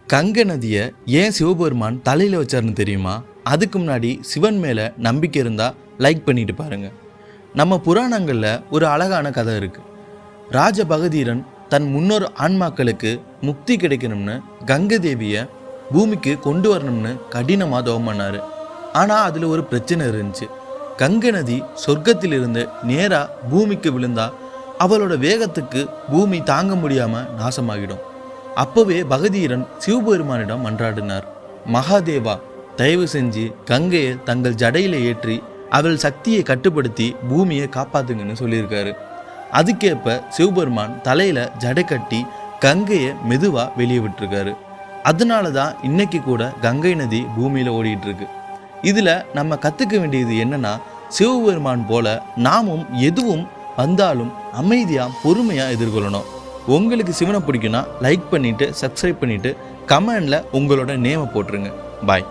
கங்கை நதியை ஏன் சிவபெருமான் தலையில் வச்சாருன்னு தெரியுமா? அதுக்கு முன்னாடி சிவன் மேலே நம்பிக்கை இருந்தால் லைக் பண்ணிட்டு பாருங்க. நம்ம புராணங்களில் ஒரு அழகான கதை இருக்குது. ராஜ பகதீரன் தன் முன்னோர் ஆன்மாக்களுக்கு முக்தி கிடைக்கணும்னு கங்கை தேவியை பூமிக்கு கொண்டு வரணும்னு கடினமாக தவம் பண்ணார். ஆனால் அதில் ஒரு பிரச்சனை இருந்துச்சு. கங்கை நதி சொர்க்கத்திலிருந்து நேராக பூமிக்கு விழுந்தா அவளோட வேகத்துக்கு பூமி தாங்க முடியாமல் நாசமாகிடும். அப்போவே பகதீரன் சிவபெருமானிடம் மன்றாடினார். மகாதேவா, தயவு செஞ்சு கங்கையை தங்கள் ஜடையில ஏற்றி அவள் சக்தியை கட்டுப்படுத்தி பூமியை காப்பாத்துங்கன்னு சொல்லியிருக்காரு. அதுக்கேற்ப சிவபெருமான் தலையில ஜடை கட்டி கங்கையை மெதுவா வெளியே விட்டுருக்காரு. அதனால தான் இன்னைக்கு கூட கங்கை நதி பூமியில ஓடிட்டு இருக்கு. இதுல நம்ம கத்துக்க வேண்டியது என்னன்னா, சிவபெருமான் போல நாமும் எதுவும் வந்தாலும் அமைதியா பொறுமையா எதிர்கொள்ளணும். உங்களுக்கு சிவனை பிடிக்குன்னா லைக் பண்ணிட்டு சப்ஸ்கிரைப் பண்ணிட்டு கமெண்ட்ல உங்களோட நேமை போட்டுருங்க. பாய்.